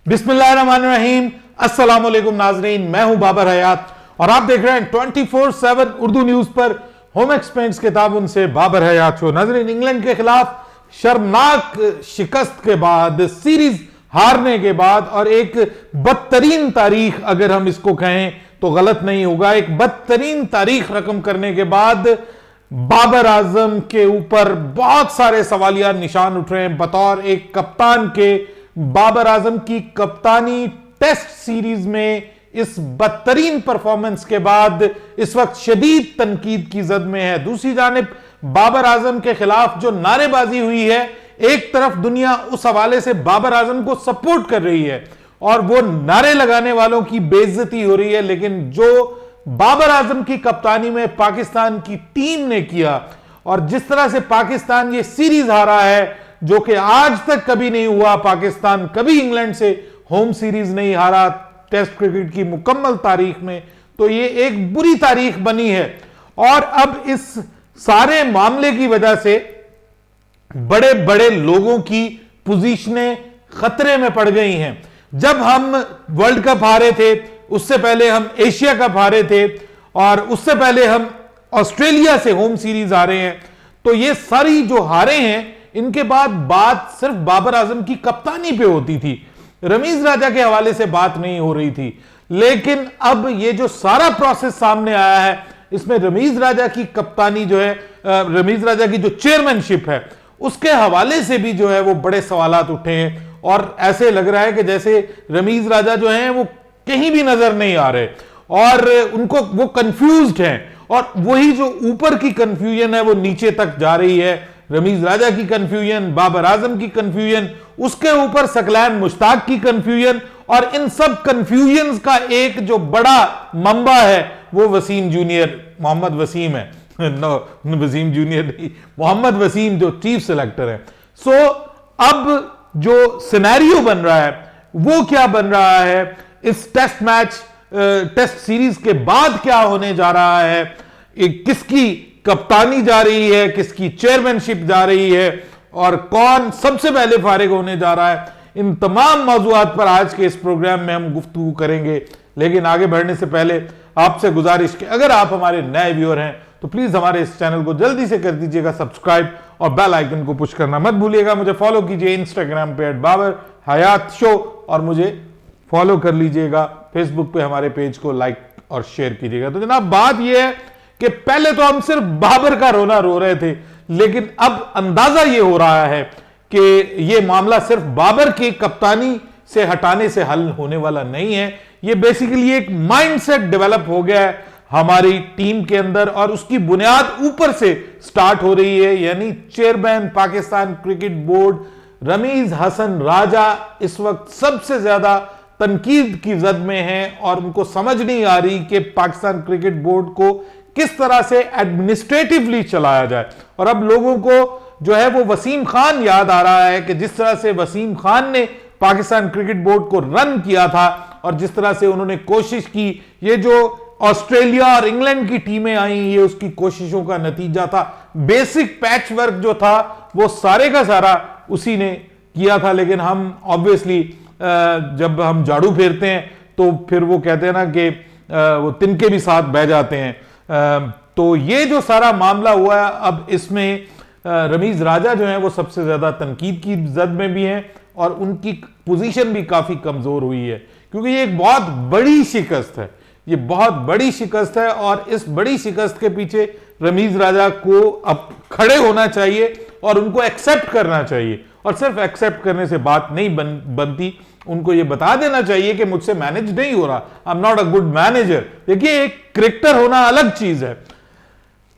बिस्मिल्लाहिर्रहमानिर्रहीम, अस्सलाम वालेकुम नाजरीन, मैं हूं बाबर हयात और आप देख रहे हैं 24/7 उर्दू न्यूज पर होम एक्सपेंस के ताबुन से बाबर हयात शो। नाजरीन, इंग्लैंड के खिलाफ शर्मनाक शिकस्त के बाद, सीरीज हारने के बाद और एक बदतरीन तारीख, अगर हम इसको कहें तो गलत नहीं होगा, एक बदतरीन तारीख रकम करने के बाद बाबर आजम के ऊपर बहुत सारे सवालिया निशान उठ रहे हैं। बतौर एक कप्तान के बाबर आजम की कप्तानी टेस्ट सीरीज में इस बदतरीन परफॉर्मेंस के बाद इस वक्त शदीद तनकीद की जद में है। दूसरी जानिब बाबर आजम के खिलाफ जो नारेबाजी हुई है, एक तरफ दुनिया उस हवाले से बाबर आजम को सपोर्ट कर रही है और वो नारे लगाने वालों की बेइज्जती हो रही है, लेकिन जो बाबर आजम की कप्तानी में पाकिस्तान की टीम ने किया और जिस तरह से पाकिस्तान ये सीरीज हारा है, जो कि आज तक कभी नहीं हुआ, पाकिस्तान कभी इंग्लैंड से होम सीरीज नहीं हारा टेस्ट क्रिकेट की मुकम्मल तारीख में, तो ये एक बुरी तारीख बनी है। और अब इस सारे मामले की वजह से बड़े बड़े लोगों की पोजीशनें खतरे में पड़ गई हैं। जब हम वर्ल्ड कप हारे थे, उससे पहले हम एशिया कप हारे थे और उससे पहले हम ऑस्ट्रेलिया से होम सीरीज हारे हैं, तो ये सारी जो हारे हैं इनके बाद बात सिर्फ बाबर आजम की कप्तानी पे होती थी, रमीज राजा के हवाले से बात नहीं हो रही थी। लेकिन अब ये जो सारा प्रोसेस सामने आया है, इसमें रमीज राजा की कप्तानी जो है, रमीज राजा की जो चेयरमैनशिप है, उसके हवाले से भी जो है वो बड़े सवालात उठे हैं और ऐसे लग रहा है कि जैसे रमीज राजा जो हैं वो कहीं भी नजर नहीं आ रहे और उनको वो कंफ्यूज्ड हैं और वही जो ऊपर की कंफ्यूजन है वो नीचे तक जा रही है। रमीज राजा की कंफ्यूजन, बाबर आजम की कंफ्यूजन, उसके ऊपर सकलैन मुश्ताक की कंफ्यूजन, और इन सब कंफ्यूजन का एक जो बड़ा मंबा है वो वसीम जूनियर, मोहम्मद वसीम है। नो, वसीम जूनियर नहीं, मोहम्मद वसीम जो चीफ सिलेक्टर है। सो अब जो सिनेरियो बन रहा है वो क्या बन रहा है, इस टेस्ट मैच, टेस्ट सीरीज के बाद क्या होने जा रहा है, किसकी कप्तानी जा रही है, किसकी चेयरमैनशिप जा रही है और कौन सबसे पहले फारिग होने जा रहा है, इन तमाम मौजूआत पर आज के इस प्रोग्राम में हम गुफ्तगू करेंगे। लेकिन आगे बढ़ने से पहले आपसे गुजारिश कि अगर आप हमारे नए व्यूअर हैं तो प्लीज हमारे इस चैनल को जल्दी से कर दीजिएगा सब्सक्राइब और बेल आइकन को पुश करना मत भूलिएगा। मुझे फॉलो कीजिए इंस्टाग्राम पे @बाबर हयात शो और मुझे फॉलो कर लीजिएगा फेसबुक पे, हमारे पेज को लाइक और शेयर कीजिएगा। तो जनाब, बात यह है कि पहले तो हम सिर्फ बाबर का रोना रो रहे थे, लेकिन अब अंदाजा यह हो रहा है कि यह मामला सिर्फ बाबर की कप्तानी से हटाने से हल होने वाला नहीं है। यह बेसिकली एक माइंडसेट डेवलप हो गया है हमारी टीम के अंदर और उसकी बुनियाद ऊपर से स्टार्ट हो रही है। यानी chairman Pakistan cricket board Rameez Hasan Raja इस वक्त सबसे ज्यादा तनकीद की जद में हैं और उनको समझ नहीं आ रही कि पाकिस्तान क्रिकेट बोर्ड को किस तरह से एडमिनिस्ट्रेटिवली चलाया जाए। और अब लोगों को जो है वो वसीम खान याद आ रहा है कि जिस तरह से वसीम खान ने पाकिस्तान क्रिकेट बोर्ड को रन किया था और जिस तरह से उन्होंने कोशिश की, ये जो ऑस्ट्रेलिया और इंग्लैंड की टीमें आई, ये उसकी कोशिशों का नतीजा था। बेसिक पैच वर्क जो था वो सारे का सारा उसी ने किया था, लेकिन हम ऑब्वियसली जब हम झाड़ू फेरते हैं तो फिर वो कहते हैं ना कि वो तिनके भी साथ बह जाते हैं। तो ये जो सारा मामला हुआ है, अब इसमें रमीज राजा जो है वो सबसे ज्यादा तनकीद की जद में भी हैं और उनकी पोजीशन भी काफी कमजोर हुई है, क्योंकि ये एक बहुत बड़ी शिकस्त है, ये बहुत बड़ी शिकस्त है और इस बड़ी शिकस्त के पीछे रमीज राजा को अब खड़े होना चाहिए और उनको एक्सेप्ट करना चाहिए। और सिर्फ एक्सेप्ट करने से बात नहीं बनती, उनको यह बता देना चाहिए कि मुझसे मैनेज नहीं हो रहा, I am not a good manager. देखिए, एक क्रिकेटर होना अलग चीज है,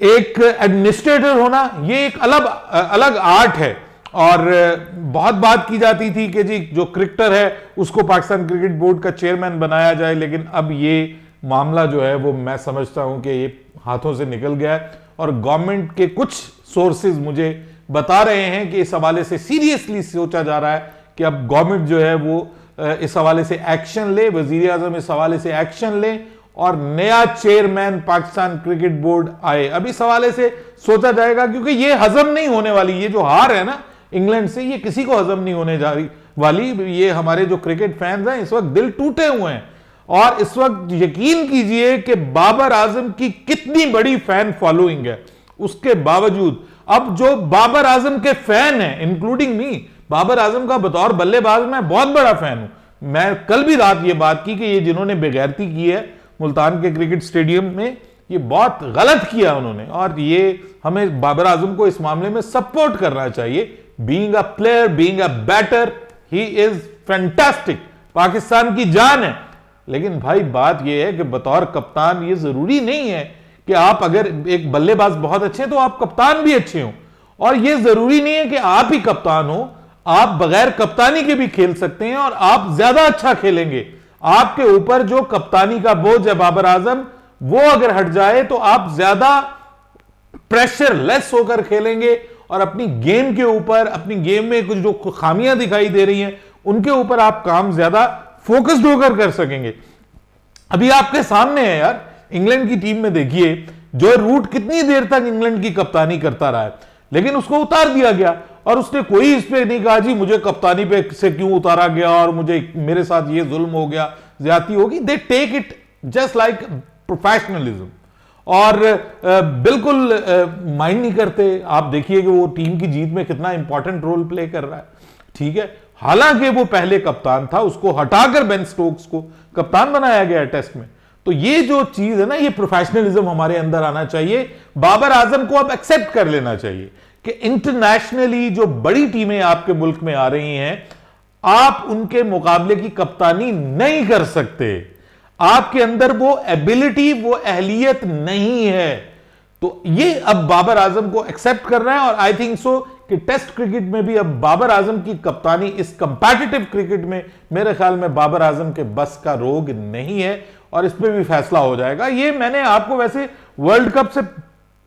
एक एडमिनिस्ट्रेटर होना ये एक अलग आर्ट है। और बहुत बात की जाती थी कि जी जो क्रिकेटर है उसको पाकिस्तान क्रिकेट बोर्ड का चेयरमैन बनाया जाए, लेकिन अब ये मामला जो है वो मैं समझता हूं कि ये हाथों से निकल गया है और गवर्नमेंट के कुछ सोर्सेज मुझे बता रहे हैं कि इस हवाले से सीरियसली सोचा जा रहा है कि अब गवर्नमेंट जो है वो इस हवाले से एक्शन ले, वजीर आजम इस हवाले से एक्शन ले और नया चेयरमैन पाकिस्तान क्रिकेट बोर्ड आए। अब इस हवाले से सोचा जाएगा, क्योंकि ये हजम नहीं होने वाली, ये जो हार है ना इंग्लैंड से, ये किसी को हजम नहीं होने जा रही। वाली, ये हमारे जो क्रिकेट फैंस हैं इस वक्त दिल टूटे हुए हैं। और इस वक्त यकीन कीजिए कि बाबर आजम की कितनी बड़ी फैन फॉलोइंग है, उसके बावजूद अब जो बाबर आजम के फैन हैं इंक्लूडिंग मी, बाबर आजम का बतौर बल्लेबाज मैं बहुत बड़ा फैन हूं। मैं कल भी रात ये बात की कि ये जिन्होंने बेगैरती की है मुल्तान के क्रिकेट स्टेडियम में, ये बहुत गलत किया उन्होंने, और ये हमें बाबर आजम को इस मामले में सपोर्ट करना चाहिए। Being a player, being a batter, he is fantastic, Pakistan की जान है। लेकिन भाई बात यह है कि बतौर कप्तान ये जरूरी नहीं है कि आप अगर एक बल्लेबाज बहुत अच्छे हैं तो आप कप्तान भी अच्छे हो, और ये जरूरी नहीं है कि आप ही कप्तान हो, आप बगैर कप्तानी के भी खेल सकते हैं और आप ज्यादा अच्छा खेलेंगे। आपके ऊपर जो कप्तानी का बोझ है बाबर आजम, वो अगर हट जाए तो आप ज्यादा प्रेशर लेस होकर खेलेंगे और अपनी गेम के ऊपर, अपनी गेम में कुछ जो खामियां दिखाई दे रही हैं उनके ऊपर आप काम ज्यादा फोकस्ड होकर कर सकेंगे। अभी आपके सामने है यार, इंग्लैंड की टीम में देखिए जो रूट कितनी देर तक इंग्लैंड की कप्तानी करता रहा है, लेकिन उसको उतार दिया गया और उसने कोई इस पे नहीं कहा जी मुझे कप्तानी पे से क्यों उतारा गया और मुझे मेरे साथ ये जुल्म हो गया, ज्यादती होगी। They take it just like professionalism और बिल्कुल माइंड नहीं करते। आप देखिए कि वो टीम की जीत में कितना इंपॉर्टेंट रोल प्ले कर रहा है, ठीक है। हालांकि वो पहले कप्तान था, उसको हटाकर बेन स्टोक्स को कप्तान बनाया गया टेस्ट में। तो ये जो चीज है ना, ये प्रोफेशनलिज्म हमारे अंदर आना चाहिए। बाबर आजम को अब एक्सेप्ट कर लेना चाहिए कि इंटरनेशनली जो बड़ी टीमें आपके मुल्क में आ रही हैं, आप उनके मुकाबले की कप्तानी नहीं कर सकते। आपके अंदर वो एबिलिटी, वो अहलियत नहीं है। तो ये अब बाबर आजम को एक्सेप्ट करना है, और आई थिंक सो कि टेस्ट क्रिकेट में भी अब बाबर आजम की कप्तानी इस कंपैटिटिव क्रिकेट में मेरे ख्याल में बाबर आजम के बस का रोग नहीं है, और इस पर भी फैसला हो जाएगा। ये मैंने आपको वैसे वर्ल्ड कप से,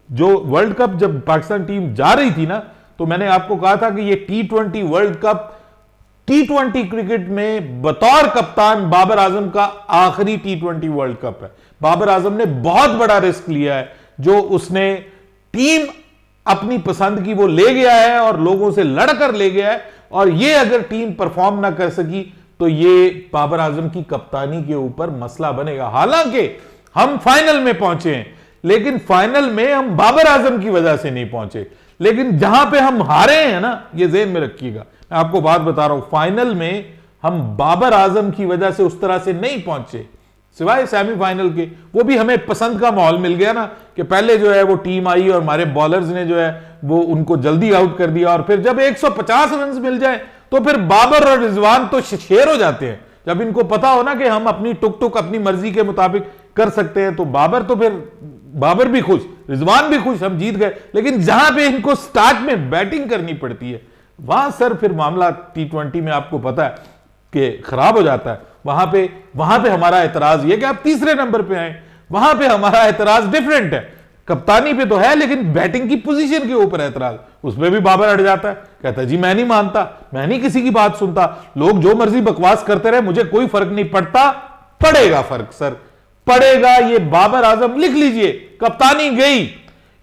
जो वर्ल्ड कप जब पाकिस्तान टीम जा रही थी ना, तो मैंने आपको कहा था कि ये T20 world cup, T20 cricket में बतौर कप्तान बाबर आजम का आखिरी T20 वर्ल्ड कप है। बाबर आजम ने बहुत बड़ा रिस्क लिया है, जो उसने टीम अपनी पसंद की वो ले गया है और लोगों से लड़कर ले गया है, और ये अगर टीम परफॉर्म ना कर सकी तो ये बाबर आजम की कप्तानी के ऊपर मसला बनेगा। हालांकि हम फाइनल में पहुंचे हैं, लेकिन फाइनल में हम बाबर आजम की वजह से नहीं पहुंचे। लेकिन जहां पे हम हारे हैं ना, ये ज़हन में रखिएगा, मैं आपको बात बता रहा हूं, फाइनल में हम बाबर आजम की वजह से उस तरह से नहीं पहुंचे, सिवाय सेमीफाइनल के। वो भी हमें पसंद का माहौल मिल गया ना, कि पहले जो है वो टीम आई और हमारे बॉलर्स ने जो है वो उनको जल्दी आउट कर दिया, और फिर जब 150 रन मिल जाए तो फिर बाबर और रिजवान तो शेर हो जाते हैं। जब इनको पता हो ना कि हम अपनी टुक टुक अपनी मर्जी के मुताबिक कर सकते हैं, तो बाबर तो फिर बाबर भी खुश, रिजवान भी खुश, हम जीत गए। लेकिन जहां पे इनको स्टार्ट में बैटिंग करनी पड़ती है, वहां सर फिर मामला T20 में आपको पता है कि खराब हो जाता है। वहां पे हमारा एतराज ये कि आप तीसरे नंबर पे आए, वहां पे हमारा एतराज डिफरेंट है। कप्तानी पे तो है, लेकिन बैटिंग की पोजीशन के ऊपर एतराज, उसमें भी बाबर हट जाता है, कहता है जी मैं नहीं मानता, मैं नहीं किसी की बात सुनता, लोग जो मर्जी बकवास करते रहे, मुझे कोई फर्क नहीं पड़ता। पड़ेगा फर्क सर, पड़ेगा। ये बाबर आजम लिख लीजिए, कप्तानी गई,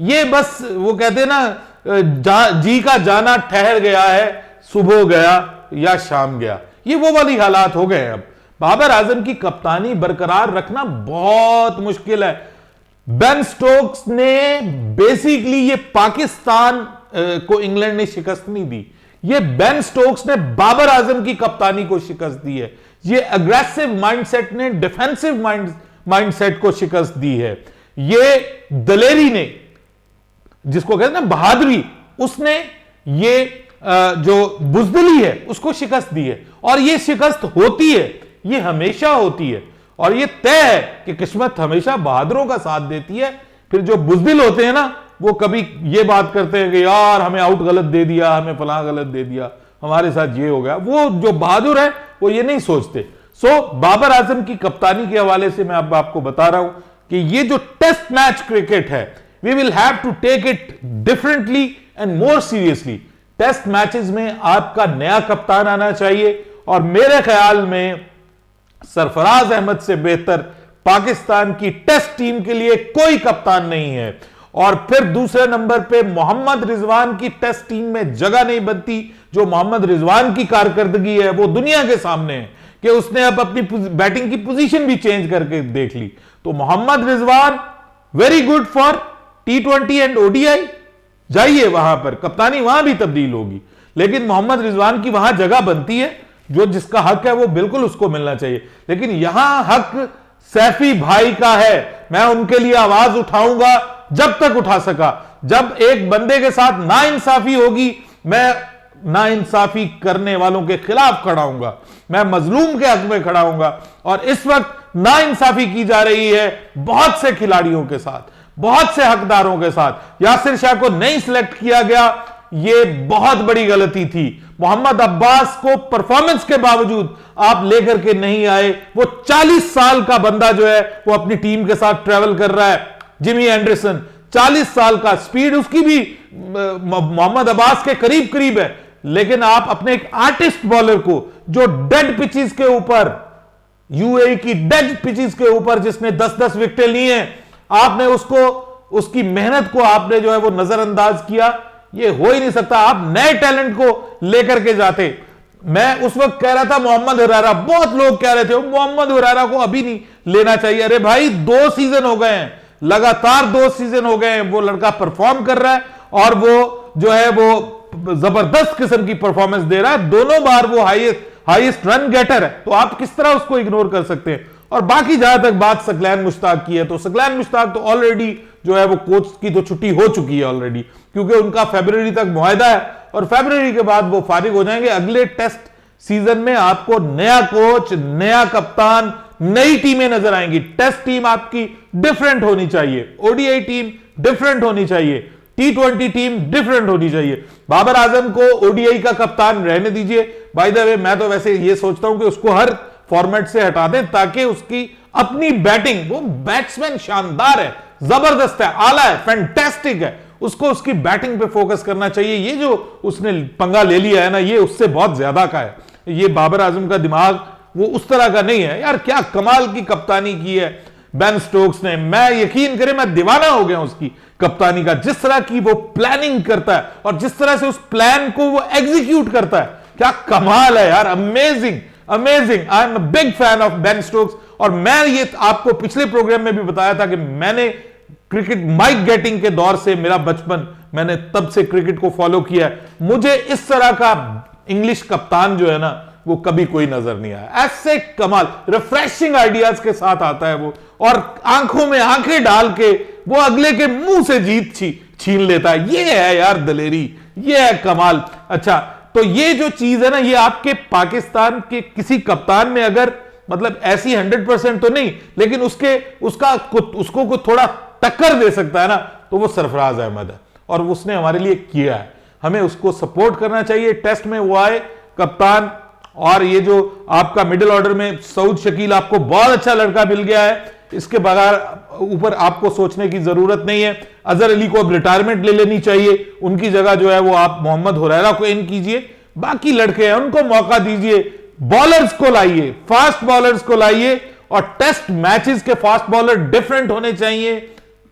ये बस वो कहते हैं ना, जी का जाना ठहर गया है, सुबह गया या शाम गया, ये वो वाली हालात हो गए। अब बाबर आजम की कप्तानी बरकरार रखना बहुत मुश्किल है। बेन स्टोक्स ने बेसिकली, ये पाकिस्तान को इंग्लैंड ने शिकस्त नहीं दी, ये बेन स्टोक्स ने बाबर आजम की कप्तानी को शिकस्त दी है। ये अग्रेसिव माइंडसेट ने डिफेंसिव माइंडसेट को शिकस्त दी है। ये दलेरी ने, जिसको कहते हैं ना बहादुरी, उसने ये जो बुजदिली है उसको शिकस्त दी है। और ये शिकस्त होती है, ये हमेशा होती है, और ये तय है कि किस्मत हमेशा बहादुरों का साथ देती है। फिर जो बुजदिल होते हैं ना, वो कभी ये बात करते हैं कि यार हमें आउट गलत दे दिया, हमें फलां गलत दे दिया, हमारे साथ ये हो गया। वो जो बहादुर है वो ये नहीं सोचते। सो बाबर आजम की कप्तानी के हवाले से मैं अब आपको बता रहा हूं कि ये जो टेस्ट मैच क्रिकेट है, we will have to take it differently and more seriously. Test matches में आपका नया कप्तान आना चाहिए, और मेरे ख्याल में सरफराज अहमद से बेहतर पाकिस्तान की टेस्ट टीम के लिए कोई कप्तान नहीं है। और फिर दूसरे नंबर पे मोहम्मद रिजवान की टेस्ट टीम में जगह नहीं बनती, जो मोहम्मद रिजवान की कारकर्दगी है वो दुनिया के सामने है कि उसने अब अपनी बैटिंग की पोजीशन भी चेंज करके देख ली। तो Mohammad Rizwan very good for T20 and ODI, जाइए वहां पर, कप्तानी वहां भी तब्दील होगी, लेकिन मोहम्मद रिजवान की वहां जगह बनती है, जो जिसका हक है वो बिल्कुल उसको मिलना चाहिए। लेकिन यहां हक सैफी भाई का है, मैं उनके लिए आवाज उठाऊंगा जब तक उठा सका। जब एक बंदे के साथ नाइंसाफी होगी, मैं नाइंसाफी करने वालों के खिलाफ खड़ा हूंगा, मैं मजलूम के हक में खड़ा हूंगा। और इस वक्त नाइंसाफी की जा रही है बहुत से खिलाड़ियों के साथ, बहुत से हकदारों के साथ। यासिर शाह को नहीं सिलेक्ट किया गया, यह बहुत बड़ी गलती थी। मोहम्मद अब्बास को परफॉर्मेंस के बावजूद आप लेकर के नहीं आए। वो 40 साल का बंदा जो है वो अपनी टीम के साथ ट्रेवल कर रहा है। जिमी एंडरसन 40 साल का, स्पीड उसकी भी मोहम्मद अब्बास के करीब करीब है, लेकिन आप अपने एक आर्टिस्ट बॉलर को जो डेड पिचेस के ऊपर, यूएई की डेड पिचेस के ऊपर जिसने 10-10 विकेटें ली हैं, आपने उसको, उसकी मेहनत को आपने जो है वो नजरअंदाज किया। ये हो ही नहीं सकता। आप नए टैलेंट को लेकर के जाते। मैं उस वक्त कह रहा था मोहम्मद हुरैरा, बहुत लोग कह रहे थे मोहम्मद हुरैरा को अभी नहीं लेना चाहिए। अरे भाई 2 सीजन हो गए हैं, लगातार 2 सीजन हो गए हैं, वो लड़का परफॉर्म कर रहा है और वो जो है वो जबरदस्त किस्म की परफॉर्मेंस दे रहा है। दोनों बार वो हाईएस्ट रन गेटर है, तो आप किस तरह उसको इग्नोर कर सकते हैं। और बाकी जहां तक बात सकलैन मुश्ताक की है, तो सकलैन मुश्ताक तो ऑलरेडी जो है वो कोच की तो छुट्टी हो चुकी है ऑलरेडी, क्योंकि उनका फरवरी तक मुआहदा है और फरवरी के बाद वो फारिग हो जाएंगे। अगले टेस्ट सीजन में आपको नया कोच, नया कप्तान, नई टीमें नजर आएंगी। टेस्ट टीम आपकी डिफरेंट होनी चाहिए, ODI टीम डिफरेंट होनी चाहिए, T20 टीम डिफरेंट होनी चाहिए। बाबर आजम को ODI का कप्तान रहने दीजिए। बाय द वे, मैं तो वैसे ये सोचता हूं कि उसको हर फॉर्मेट से हटा दें ताकि उसकी अपनी बैटिंग, वो बैट्समैन शानदार है, जबरदस्त है, आला है, फैंटास्टिक है, उसको उसकी बैटिंग पे फोकस करना चाहिए। ये जो उसने पंगा ले लिया है ना, ये उससे बहुत ज्यादा का है। ये बाबर आजम का दिमाग वो उस तरह का नहीं है यार। क्या कमाल की कप्तानी की है बेन स्टोक्स ने, मैं यकीन करें मैं दीवाना हो गया उसकी कप्तानी का। जिस तरह की वो प्लानिंग करता है और जिस तरह से उस प्लान को वो एग्जीक्यूट करता है, क्या कमाल है यार, amazing amazing. I am a big fan of Ben Stokes. और मैं ये आपको पिछले प्रोग्राम में भी बताया था कि मैंने क्रिकेट माइक गेटिंग के दौर से, मेरा बचपन, मैंने तब से क्रिकेट को फॉलो किया है। मुझे इस तरह का इंग्लिश कप्तान जो है ना वो कभी कोई नजर नहीं आया। ऐसे कमाल रिफ्रेशिंग आइडियाज के साथ आता है वो, और आंखों में आंखें डाल के वो अगले के मुंह से जीत छीन लेता है। ये है यार दलेरी, ये है कमाल। अच्छा, तो ये जो चीज है ना, ये आपके पाकिस्तान के किसी कप्तान में अगर मतलब ऐसी 100% तो नहीं, लेकिन उसको कुछ थोड़ा टक्कर दे सकता है ना, तो वो सरफराज अहमद है। और उसने हमारे लिए किया है, हमें उसको सपोर्ट करना चाहिए। टेस्ट में वो आए कप्तान, और ये जो आपका मिडिल ऑर्डर में सऊद शकील, आपको बहुत अच्छा लड़का मिल गया है, इसके बगैर ऊपर आपको सोचने की जरूरत नहीं है। अजहर अली को अब रिटायरमेंट ले लेनी चाहिए, उनकी जगह जो है वो आप मोहम्मद हुरैरा को इन कीजिए। बाकी लड़के हैं उनको मौका दीजिए, बॉलर्स को लाइए, फास्ट बॉलर्स को लाइए। और टेस्ट मैचेस के फास्ट बॉलर डिफरेंट होने चाहिए,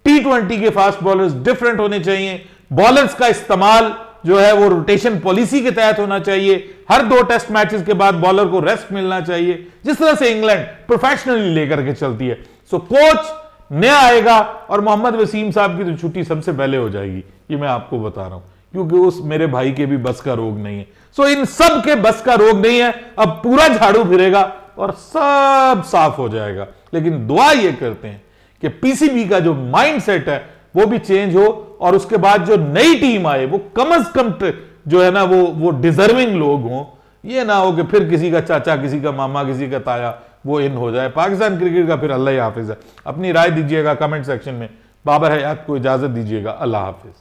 T20 के फास्ट बॉलर्स डिफरेंट होने चाहिए। बॉलर्स का इस्तेमाल जो है वो रोटेशन पॉलिसी के तहत होना चाहिए। हर 2 टेस्ट मैचेस के बाद बॉलर को रेस्ट मिलना चाहिए, जिस तरह से इंग्लैंड प्रोफेशनली लेकर के चलती है। सो कोच नया आएगा और मोहम्मद वसीम साहब की तो छुट्टी सबसे पहले हो जाएगी, ये मैं आपको बता रहा हूं, क्योंकि उस मेरे भाई के भी बस का रोग नहीं है। सो इन सब के बस का रोग नहीं है। अब पूरा झाड़ू फिरेगा और सब साफ हो जाएगा। लेकिन दुआ ये करते हैं कि PCB का जो माइंडसेट है वो भी चेंज हो, और उसके बाद जो नई टीम आए वो कम से कम जो है ना वो डिजर्विंग लोग हों। ये ना हो कि फिर किसी का चाचा, किसी का मामा, किसी का ताया वो इन हो जाए। पाकिस्तान क्रिकेट का फिर अल्लाह ही हाफिज है। अपनी राय दीजिएगा कमेंट सेक्शन में। बाबर हयात को इजाजत दीजिएगा। अल्लाह हाफिज।